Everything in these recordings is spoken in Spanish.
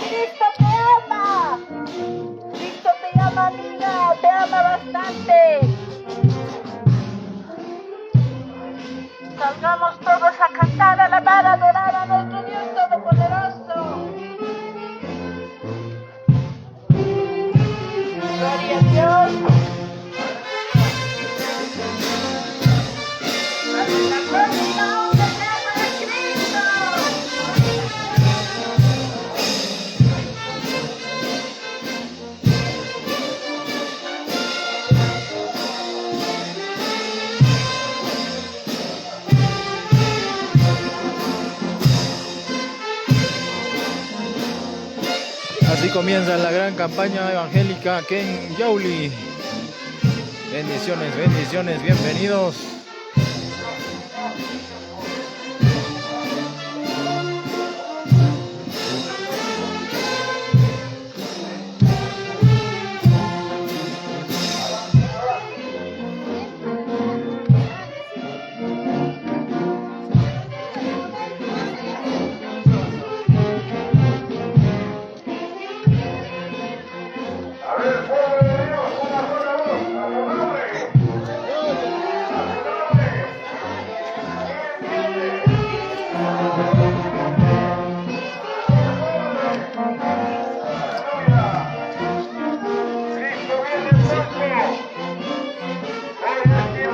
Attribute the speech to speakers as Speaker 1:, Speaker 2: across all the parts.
Speaker 1: Cristo te ama. Cristo te ama, amiga, te ama bastante. Salgamos todos a cantar, alabar, adorar a nuestro Dios Todopoderoso. Gloria a Dios. La gloria y la honra sea para Cristo.
Speaker 2: Así comienza la gran campaña evangélica aquí en Yauli. Bendiciones, bendiciones, bienvenidos.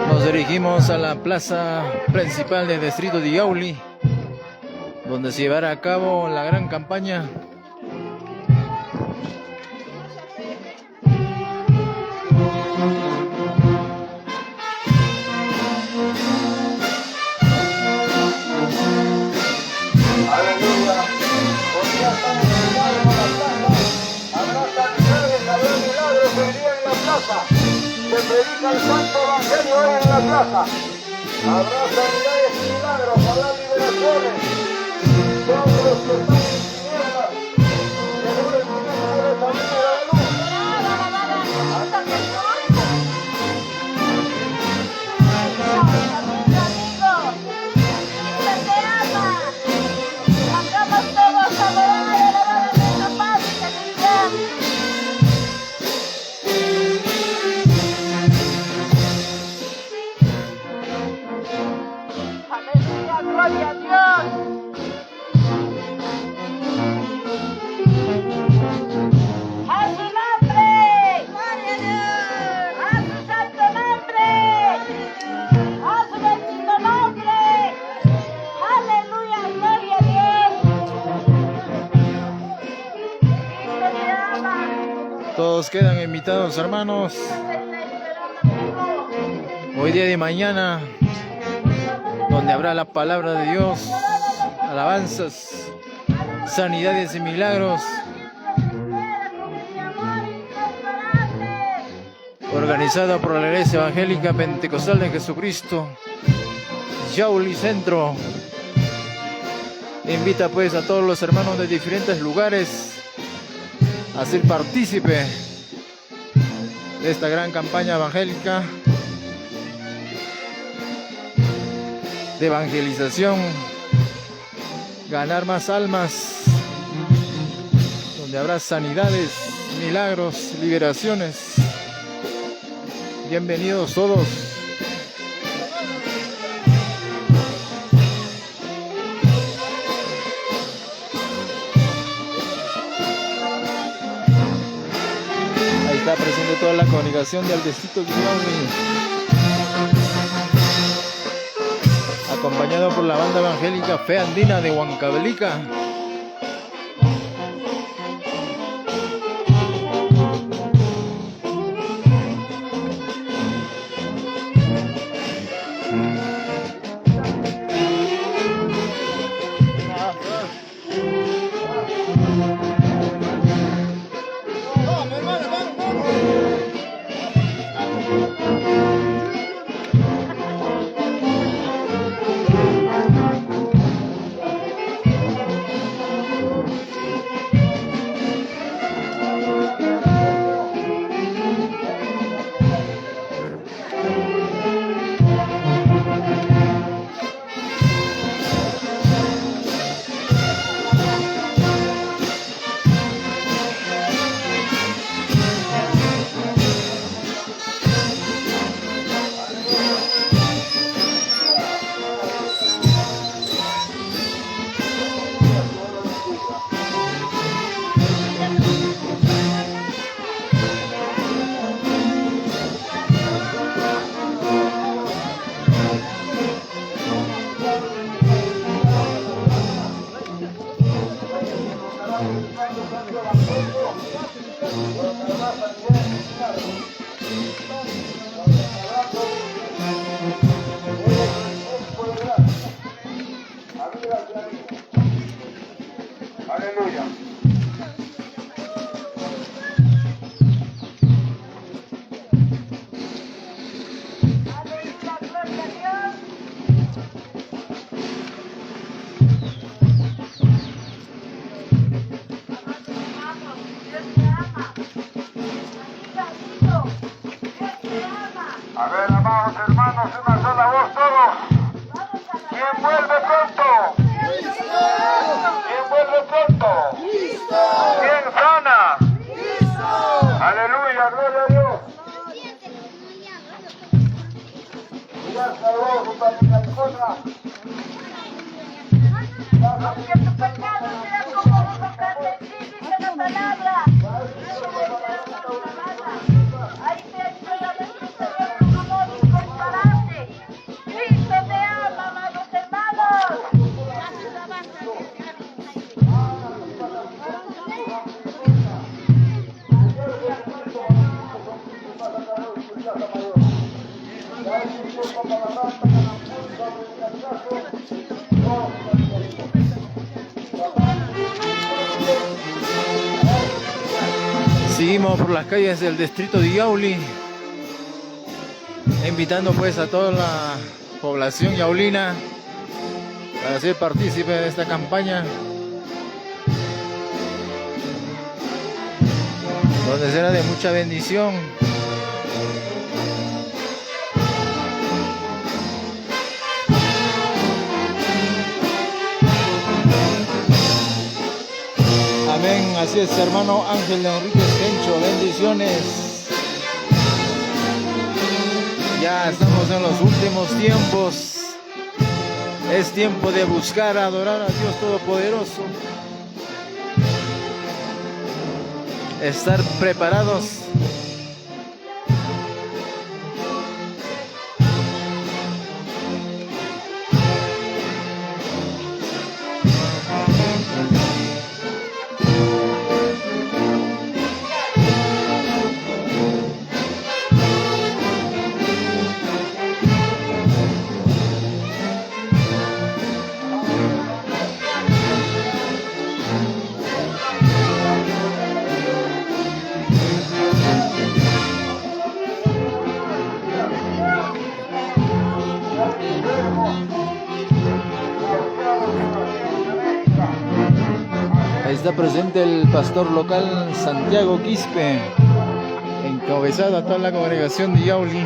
Speaker 2: Nos dirigimos a la plaza principal del distrito de Yauli, donde se llevará a cabo la gran campaña.
Speaker 3: Aleluya. Hoy día estamos invitados a la plaza. Habrá sanidades, habrá milagros hoy día en la plaza. Se predica el santo evangelio hoy en la plaza. Habrá sanidades y milagros, habrá liberaciones. Todos los que están en tinieblas, según el ministro de Familia de Luz.
Speaker 1: Gloria a Dios. A su nombre. Gloria a Dios. A su santo nombre. A su bendito nombre. Aleluya, gloria a Dios. Cristo te ama.
Speaker 2: Todos quedan invitados, hermanos. Hoy día de mañana, donde habrá la palabra de Dios, alabanzas, sanidades y milagros, organizada por la Iglesia Evangélica Pentecostal de Jesucristo, Yauli Centro. Invita pues a todos los hermanos de diferentes lugares a ser partícipe de esta gran campaña evangélica de evangelización, ganar más almas, donde habrá sanidades, milagros, liberaciones. Bienvenidos todos. Ahí está presente toda la comunicación del distrito de Yauli, acompañado por la banda evangélica Fe Andina de Huancavelica.
Speaker 3: aleluya.
Speaker 1: Aleluya, gloria a Dios. Dios te ama. Amiga, amigo, Dios te ama.
Speaker 3: A ver, amados hermanos, una sola voz todos.
Speaker 1: Vamos a la
Speaker 3: ¿Quién vuelve pronto? ¿Quién vuelve pronto? ¿Quién sana? Aleluya, gloria a Dios. Ya salvó su familia de cosas.
Speaker 1: Aunque tu pecado sea como un cardenal, dice la palabra. Ahí te ayuda nuestro Señor con amor incomparable. Cristo te ama, amados hermanos.
Speaker 2: Seguimos por las calles del distrito de Yauli, invitando pues a toda la población yaulina para ser partícipe de esta campaña, donde será de mucha bendición. Amén, así es, hermano Ángel de Enrique Kencho, bendiciones. Ya estamos en los últimos tiempos. Es tiempo de buscar, adorar a Dios Todopoderoso. Estar preparados. Ahí está presente el pastor local Santiago Quispe, encabezada toda la congregación de Yauli.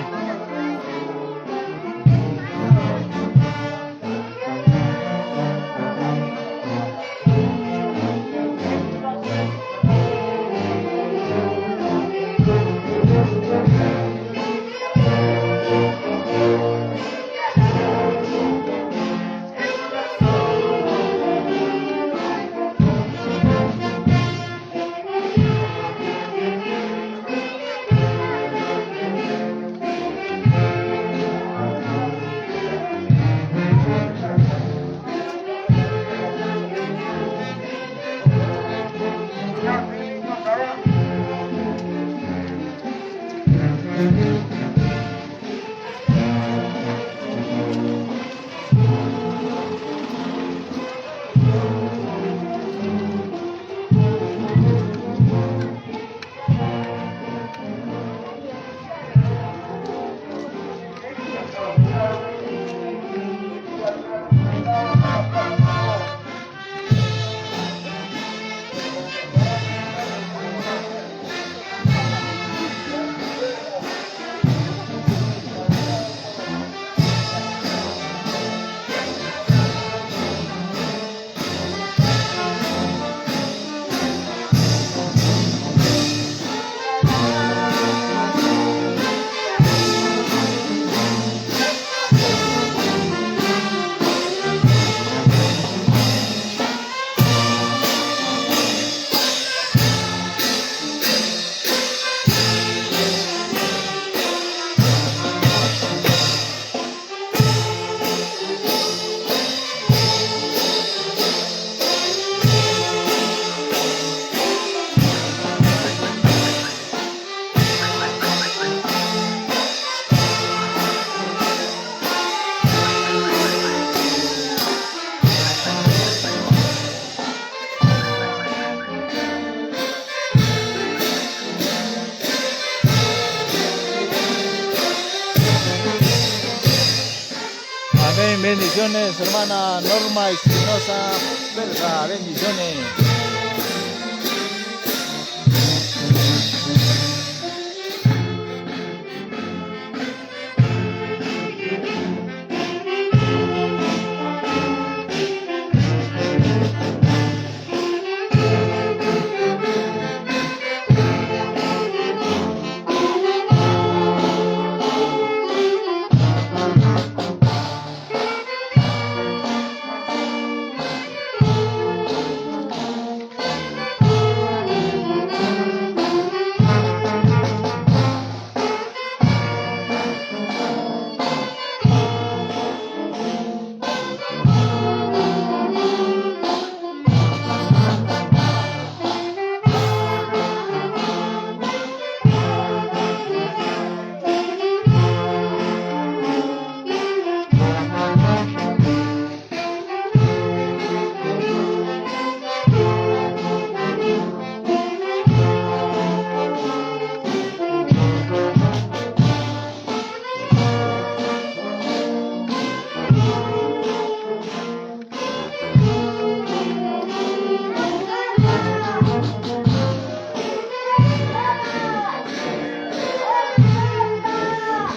Speaker 2: Bendiciones, hermana Norma Espinosa Verga, bendiciones.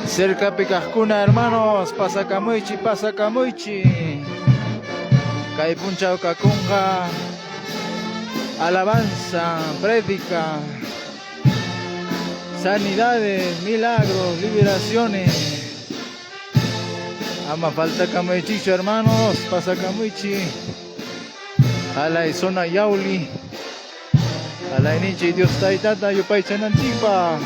Speaker 2: Cerca Picascuna, hermanos, Pasacamuichi, Pasacamuichi, Caipuncha Ocacunga, alabanza, prédica, sanidades, milagros, liberaciones. Ama falta Camuichicho, hermanos, Pasacamuichi, a la zona Yauli, a la Inichi, Dios Taitata, Yupay Chanantipa.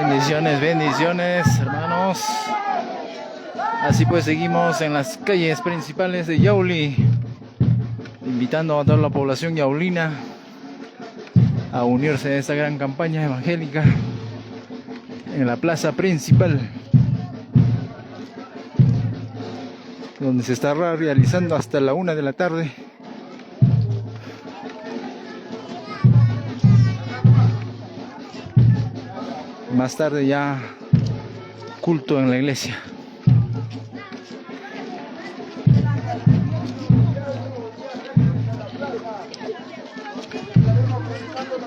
Speaker 2: Bendiciones, bendiciones, hermanos. Así pues seguimos en las calles principales de Yauli, invitando a toda la población yaulina a unirse a esta gran campaña evangélica en la plaza principal, donde se estará realizando hasta la 1 de la tarde. Más tarde ya culto en la iglesia.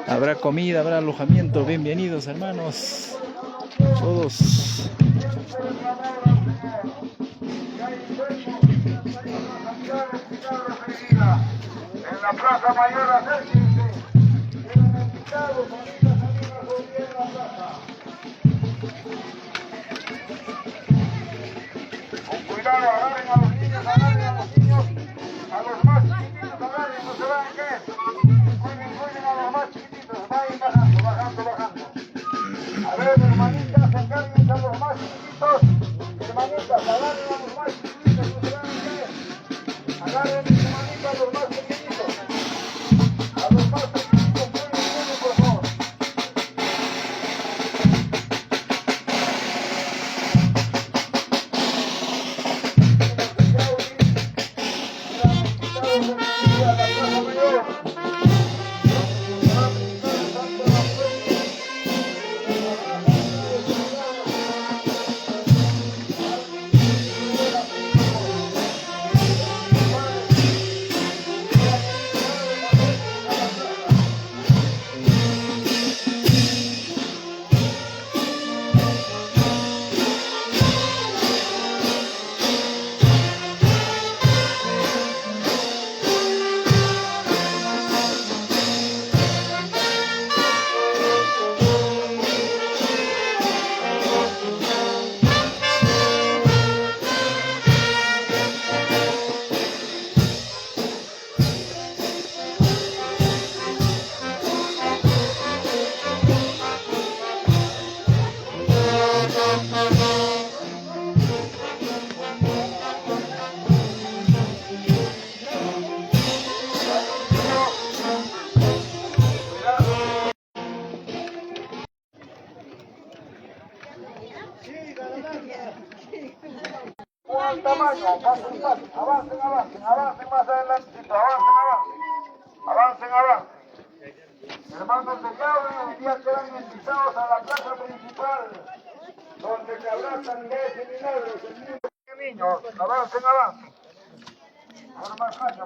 Speaker 2: Habrá comida, habrá alojamiento. Bienvenidos, hermanos, todos.
Speaker 3: En la Plaza Mayor, acérquense. Tienen invitados, bonitas amigas, hoy en la plaza. Con cuidado, agarren a los niños, a los más chiquititos, agarren, no se van a caer. Cuiden a los más chiquititos, vayan bajando. A ver, hermanitas, encárguense a los más chiquititos. Hermanitas, agarren a los más chiquititos, no se van a caer. Agarren, hermanitas, a los más pequeñitos. A los más pequeñitos, cuiden, por favor. Avancen, avancen, avancen más adelantito, avancen, avancen. Avancen, avancen. Hermanos de Yauli, hoy día quedan invitados a la plaza principal, donde se abrazan de ese milagro. Niños, avancen, avancen. Forma cacho,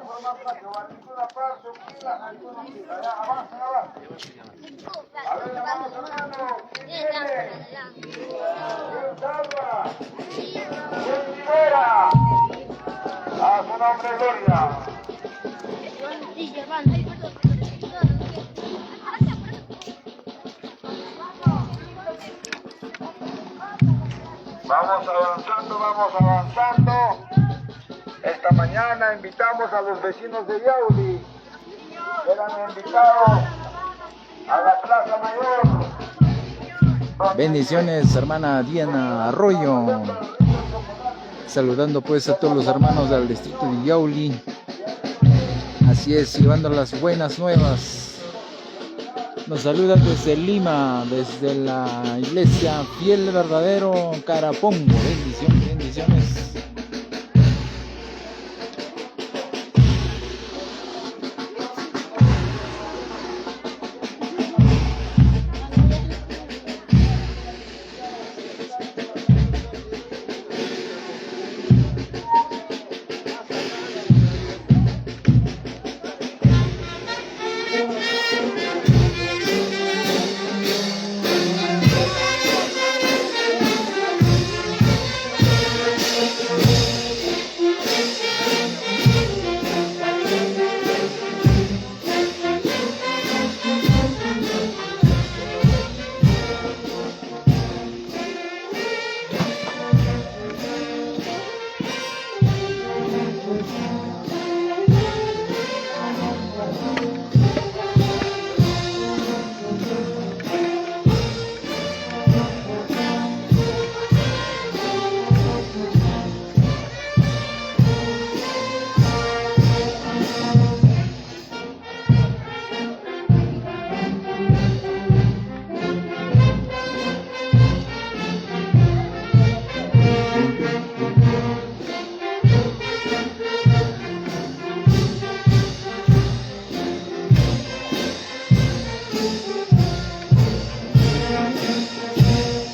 Speaker 3: barrito una parte, pila, alguna pila, ya, avancen, avancen. A ver, hermanos, ¿quién viene? ¿Quién salva? ¿Quién libera? A su nombre, gloria. Vamos avanzando, vamos avanzando. Esta mañana invitamos a los vecinos de Yauli. Eran invitados a la Plaza Mayor.
Speaker 2: Bendiciones, hermana Diana Arroyo. Saludando pues a todos los hermanos del distrito de Yauli. Así es, llevando las buenas nuevas. Nos saluda desde Lima, desde la iglesia Fiel Verdadero Carapongo. Bendiciones, bendiciones.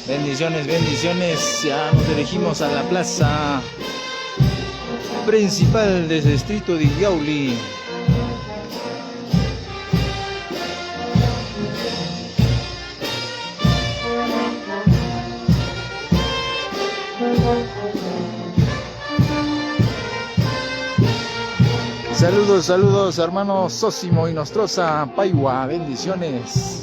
Speaker 2: Bendiciones, bendiciones. Ya nos dirigimos a la plaza principal del distrito de Yauli. Saludos, saludos, hermanos Sósimo y Nostroza Paigua. Bendiciones.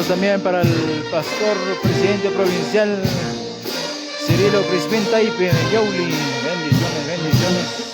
Speaker 2: Saludos también para el pastor presidente provincial Cirilo Crispín Taipe de Yauli. Bendiciones, bendiciones.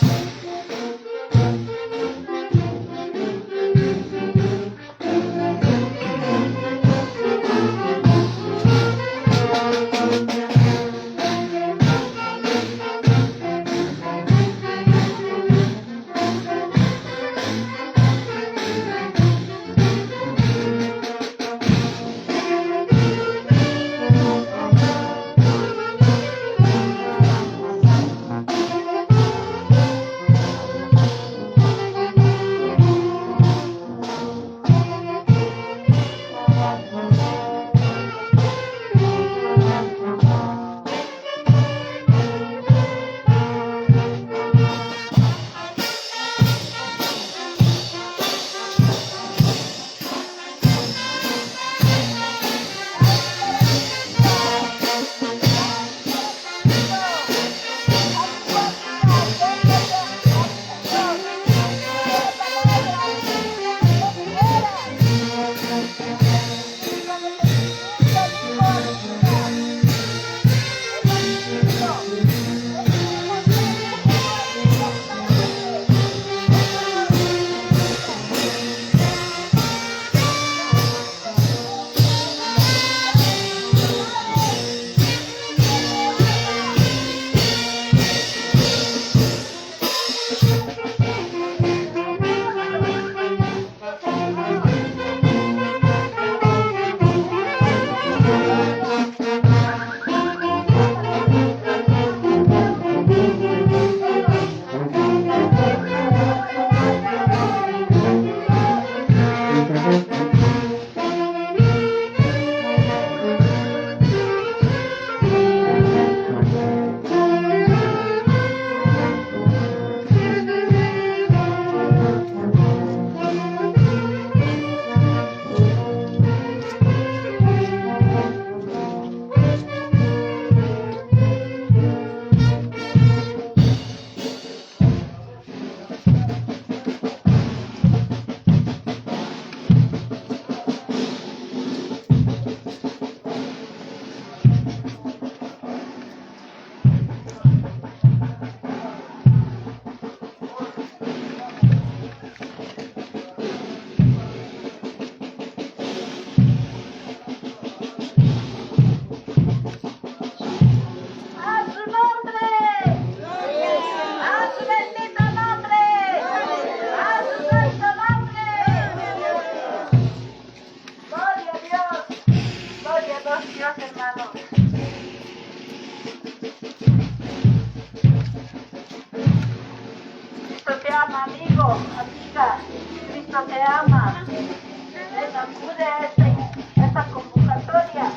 Speaker 1: Cristo te ama. Les acude a esta convocatoria.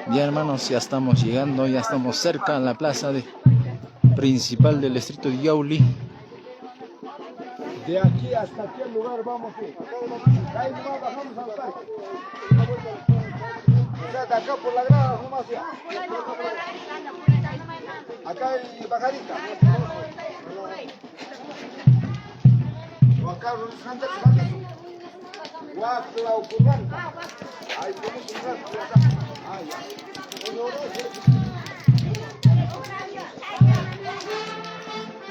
Speaker 2: Bien, hermanos, ya estamos llegando, ya estamos cerca a la plaza principal del distrito de Yauli.
Speaker 3: De aquí hasta aquel lugar vamos a ir. Ahí nomás bajamos al parque. O sea, de acá por la grada nomás ya. Acá hay bajadita. O acá Santos. Guacla o Curvanta. Ahí tenemos un rato por acá. Ah, ya.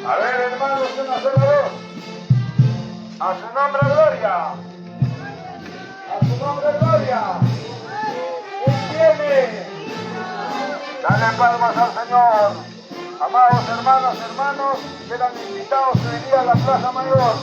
Speaker 3: A ver, hermanos, una sola voz. A su nombre, gloria. A su nombre, gloria. ¿Quién tiene? Dale palmas al Señor. Amados hermanos, quedan invitados hoy día a la Plaza Mayor.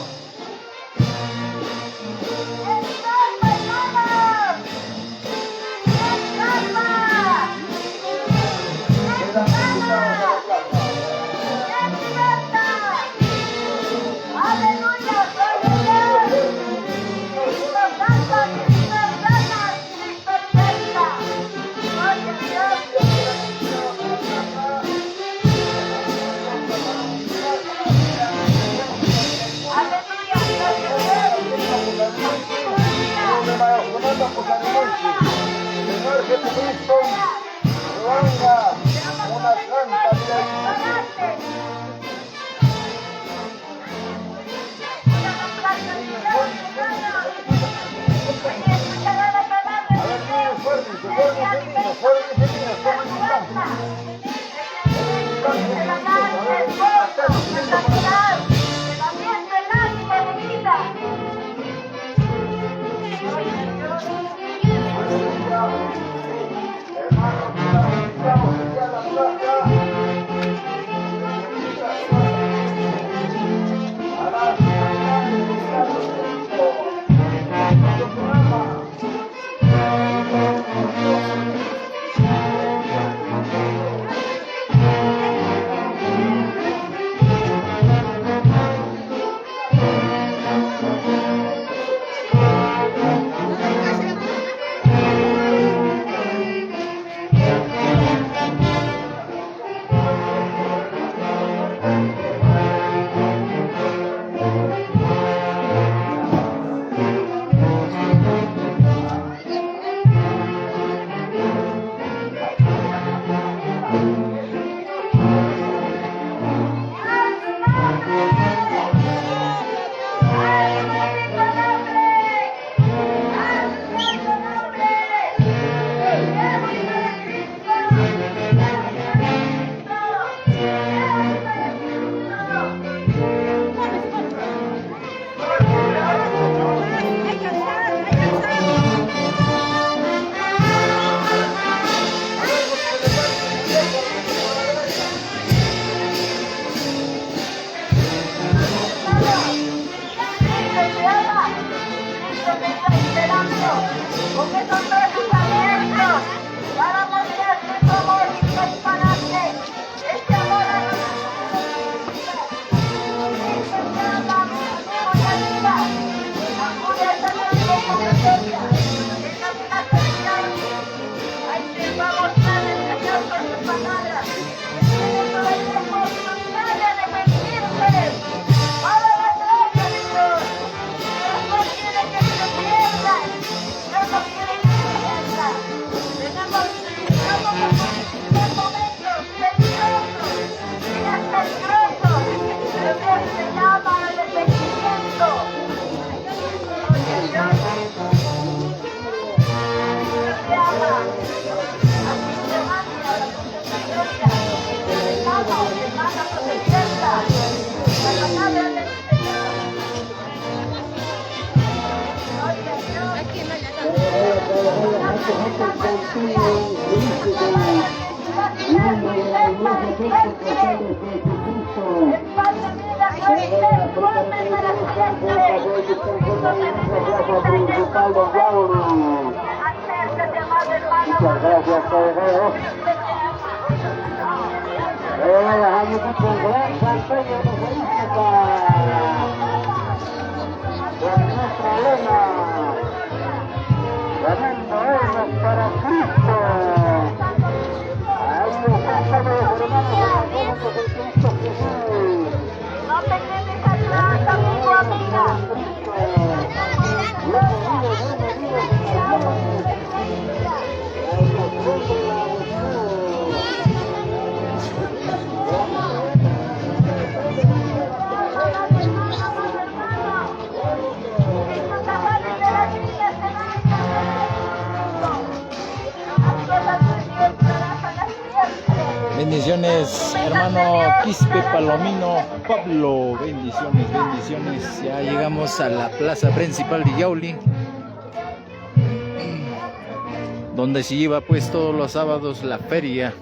Speaker 3: Señor Jesucristo, venga una santa vida. A ver, niños, fuertes, tomen un canto. Ganando
Speaker 2: Bendiciones, hermano Quispe Palomino Pablo. Bendiciones, bendiciones. Ya llegamos a la plaza principal de Yauli, donde se lleva pues todos los sábados la feria.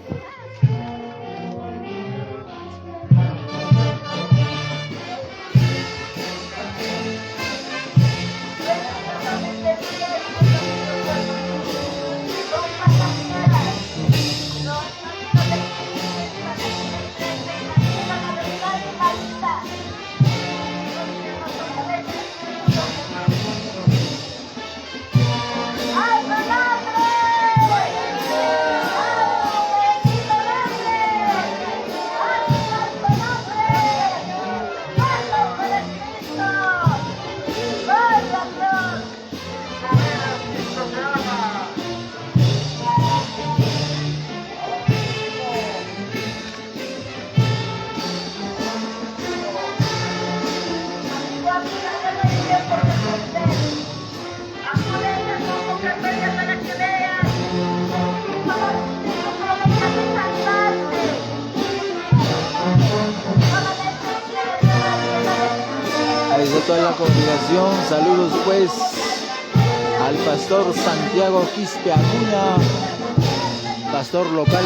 Speaker 2: Desde toda la congregación, saludos pues al pastor Santiago Quispe Acuña, pastor local.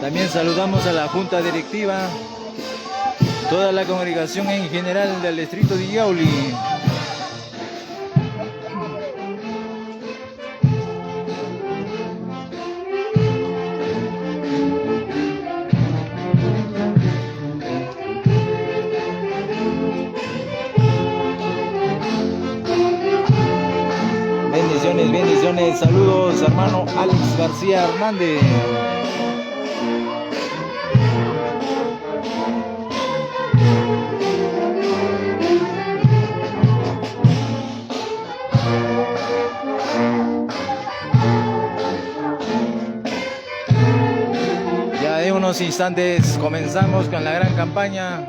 Speaker 2: También saludamos a la junta directiva, toda la congregación en general del distrito de Yauli. Bendiciones, bendiciones, saludos hermano Alex García Hernández. Ya de unos instantes comenzamos con la gran campaña,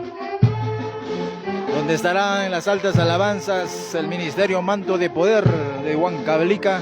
Speaker 2: donde estará en las altas alabanzas el Ministerio Manto de Poder de Huancavelica.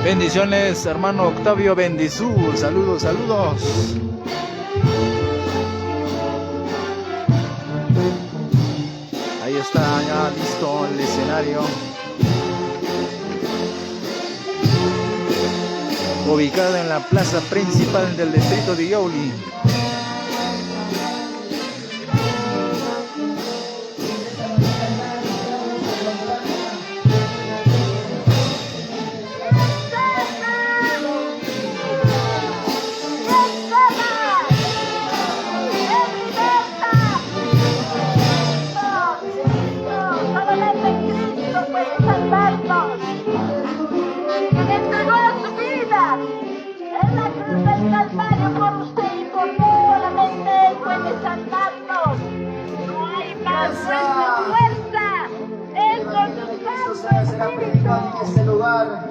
Speaker 2: Bendiciones, hermano Octavio Bendizú. Saludos, saludos. Ahí está ya listo el escenario, ubicado en la plaza principal del distrito de Yauli.
Speaker 4: En este lugar,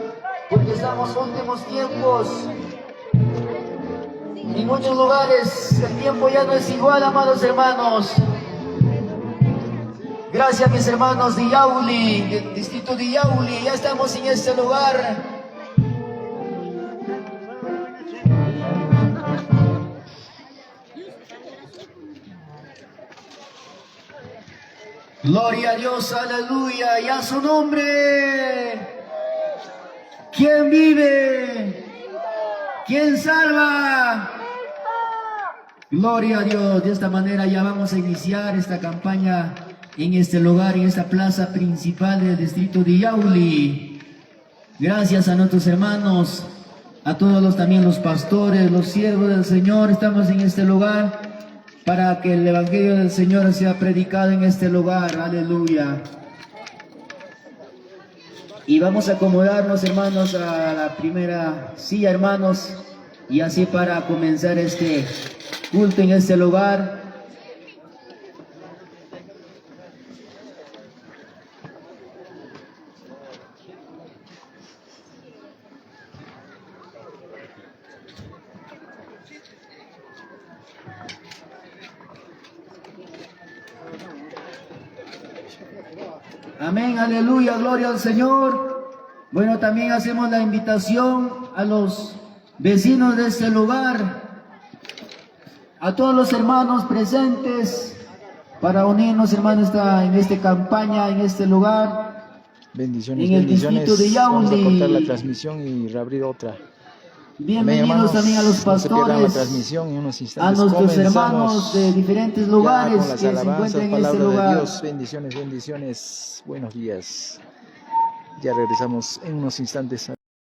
Speaker 4: porque estamos últimos tiempos. En muchos lugares el tiempo ya no es igual, amados hermanos. Gracias, mis hermanos de Yauli, del distrito de Yauli, ya estamos en este lugar. Gloria a Dios, aleluya, y a su nombre. ¿Quién vive? ¿Quién salva? Gloria a Dios. De esta manera ya vamos a iniciar esta campaña en este lugar, en esta plaza principal del distrito de Yauli. Gracias a nuestros hermanos, a todos también los pastores, los siervos del Señor. Estamos en este lugar para que el Evangelio del Señor sea predicado en este lugar. Aleluya. Y vamos a acomodarnos, hermanos, a la primera silla, hermanos, y así para comenzar este culto en este lugar. Amén, aleluya, gloria al Señor. Bueno, también hacemos la invitación a los vecinos de este lugar, a todos los hermanos presentes, para unirnos, hermanos, en esta campaña, en este lugar.
Speaker 2: Bendiciones,
Speaker 4: en el
Speaker 2: bendiciones.
Speaker 4: distrito de Yauli.
Speaker 2: Vamos a cortar la transmisión y reabrir otra.
Speaker 4: Bienvenidos
Speaker 2: Amén,
Speaker 4: también a los
Speaker 2: no se pierdan la
Speaker 4: pastores,
Speaker 2: transmisión en unos
Speaker 4: a
Speaker 2: instantes.
Speaker 4: nuestros
Speaker 2: Comenzamos
Speaker 4: hermanos de diferentes
Speaker 2: ya
Speaker 4: lugares
Speaker 2: con las
Speaker 4: que se
Speaker 2: alabanzas,
Speaker 4: encuentran en este
Speaker 2: palabra de
Speaker 4: lugar.
Speaker 2: Dios. Bendiciones, bendiciones. Buenos días. Ya regresamos en unos instantes.